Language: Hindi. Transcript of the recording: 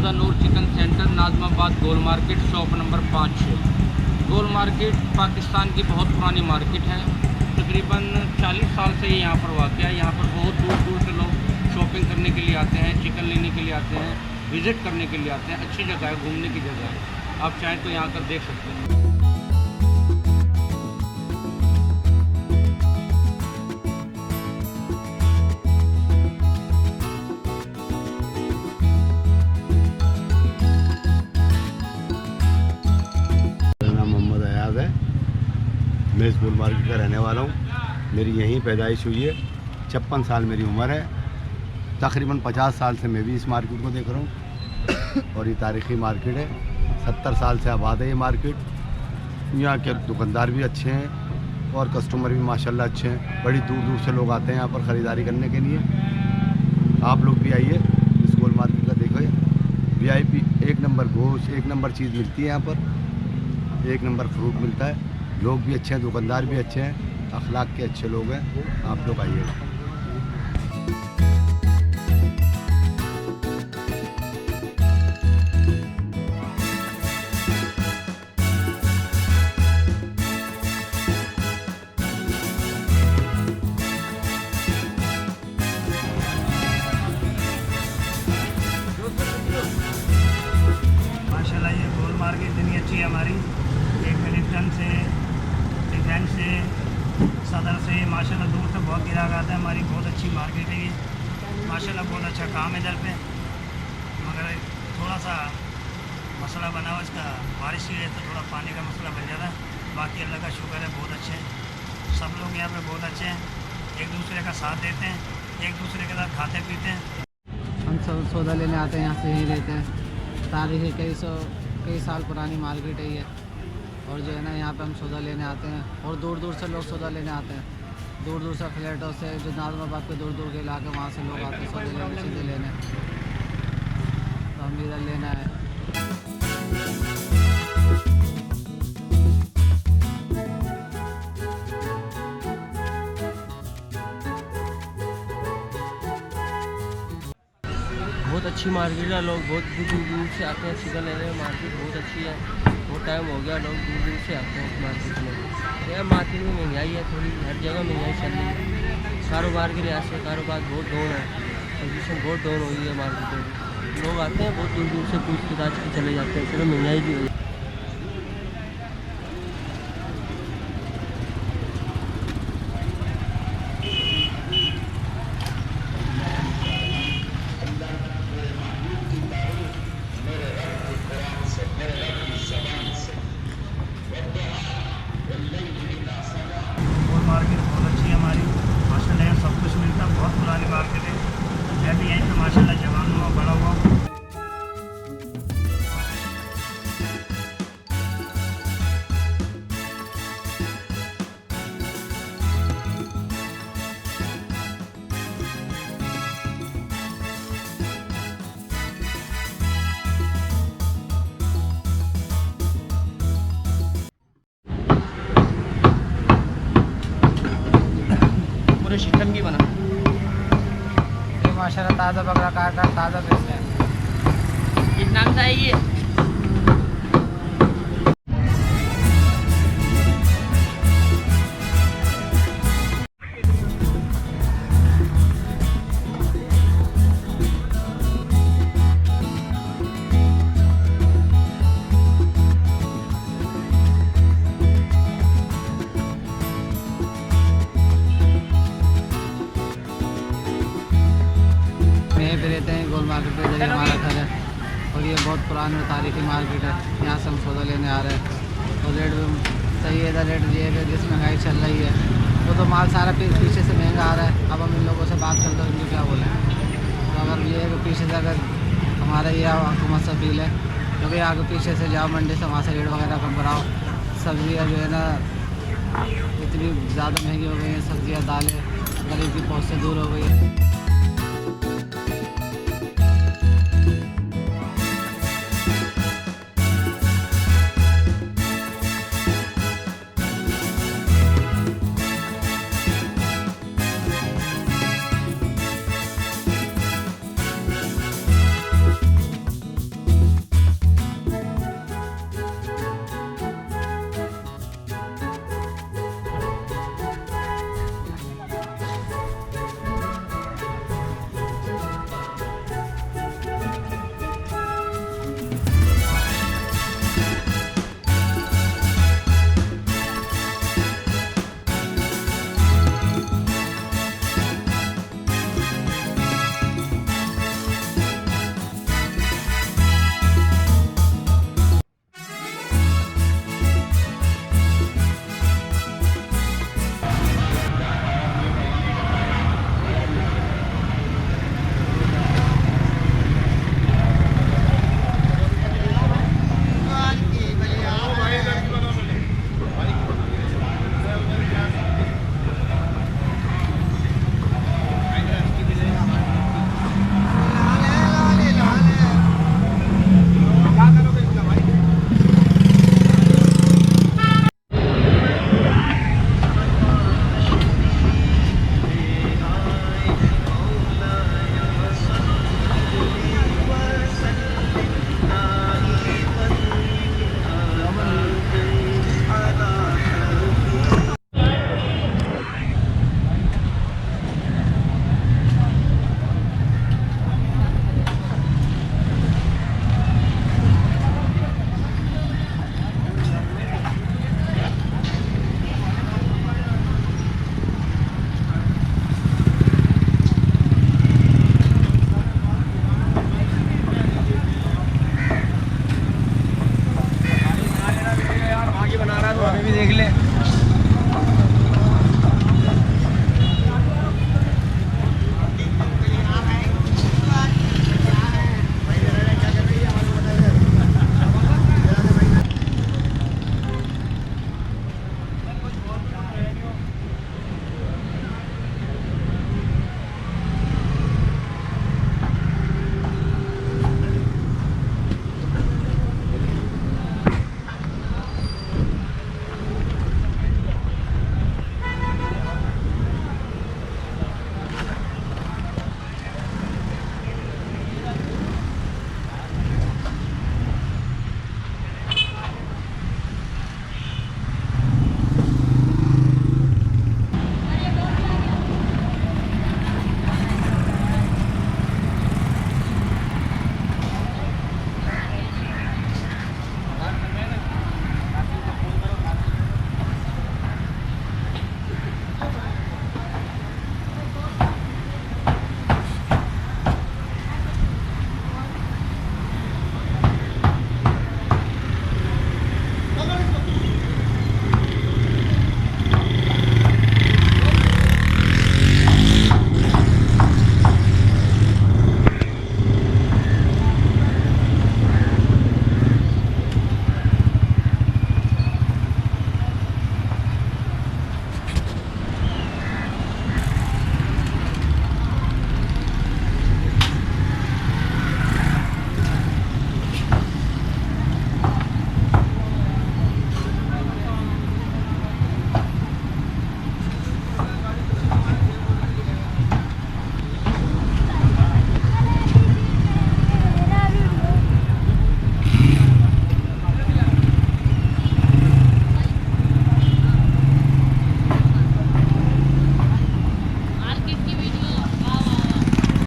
खुदा नूर चिकन सेंटर, नाजमाबाद, गोल मार्केट, शॉप नंबर 5-6। गोल मार्केट पाकिस्तान की बहुत पुरानी मार्केट है। तकरीबन 40 साल से यहाँ पर वाक़ है। यहाँ पर बहुत दूर दूर से लोग शॉपिंग करने के लिए आते हैं, चिकन लेने के लिए आते हैं, विज़िट करने के लिए आते हैं। अच्छी जगह है, घूमने की जगह है। आप चाहें तो यहाँ कर देख सकते हैं। मैं इस गोल मार्केट का रहने वाला हूँ। मेरी यहीं पैदाइश हुई है। 56 साल मेरी उम्र है। तकरीबन 50 साल से मैं भी इस मार्केट को देख रहा हूँ और ये तारीख़ी मार्केट है। 70 साल से आबाद है ये मार्केट। यहाँ के दुकानदार भी अच्छे हैं और कस्टमर भी माशाल्लाह अच्छे हैं। बड़ी दूर दूर से लोग आते हैं यहाँ पर ख़रीदारी करने के लिए। आप लोग भी आइए, इस गोल मार्केट का देखिए। VIP 1 नंबर गोश्त, 1 नंबर चीज़ मिलती है यहाँ पर, 1 नंबर फ्रूट मिलता है। लोग भी अच्छे हैं, दुकानदार भी अच्छे हैं, अखलाक के अच्छे लोग हैं। आप लोग आइए। माशाल्लाह ये गोल मार्केट इतनी अच्छी है हमारी। एक मिलिटन से, डिफेंस से, सदर से, माशाल्लाह दूर से बहुत गिराक आता है। हमारी बहुत अच्छी मार्केट है ये। माशाल्लाह बहुत अच्छा काम है इधर पे, मगर थोड़ा सा मसला बना हुआ इसका, बारिश की वजह से थोड़ा पानी का मसला बन जाता है। बाकी अल्लाह का शुक्र है, बहुत अच्छे हैं सब लोग यहाँ पे, बहुत अच्छे हैं, एक दूसरे का साथ देते हैं, एक दूसरे के साथ खाते पीते हैं। हम सब सौदा लेने आते हैं, यहाँ से ही रहते हैं। तारीख़ी कई साल पुरानी मार्केट है ये, और जो है ना यहाँ पे हम सौदा लेने आते हैं और दूर दूर से लोग सौदा लेने आते हैं। दूर दूर से फ्लैटों से, जो नाजमाबाद के दूर दूर के इलाके, वहाँ से लोग आते हैं सौदे लेने, चीज़ें लेने। तो हम इधर लेना है। बहुत अच्छी मार्केट है। लोग बहुत दूर दूर से आते हैं चिकन लेने। मार्केट बहुत अच्छी है। बहुत टाइम हो गया, लोग दूर दूर से आते हैं इस मार्केट में। यह मार्केट में महंगाई है थोड़ी, हर जगह महंगाई चल रही है। कारोबार के लिहाज से कारोबार बहुत डाउन है, पोजीशन बहुत डाउन हो गई है मार्केट में। लोग आते हैं बहुत दूर दूर से, पूछ ताछ के चले जाते हैं। सिर्फ महंगाई की वजह। मार्केट बहुत अच्छी है हमारी, माशाल्लाह यहाँ सब कुछ मिलता है। बहुत पुरानी मार्केट है। मैं भी यहीं पे माशाल्लाह जवान हुआ, बड़ा हुआ। पूरे चिकन की बना ये माशाल्लाह ताज़ा बकरा काटा, ताज़ा बेचते हैं। कितना का है ये? यहीं पे रहते हैं गोल मार्केट पे, जगह हमारा घर है और ये बहुत पुरानी तारीख़ी मार्केट है। यहाँ से हम सौदा लेने आ रहे हैं और रेट भी सही है। इधर रेट ये है, जिस महंगाई चल रही है वो तो माल सारा पीछे से महंगा आ रहा है। अब हम इन लोगों से बात करते हैं, इनको क्या बोलें। तो अगर ये है कि पीछे से अगर हमारा ये हुकूमत से अपील है, क्योंकि आगे पीछे से जाओ मंडी से, वहाँ से रेट वगैरह कम कराओ। सब्ज़ियाँ जो है ना इतनी ज़्यादा महंगी हो गई हैं, सब्ज़ियाँ दालें गरीब की पहुँच से दूर हो गई है।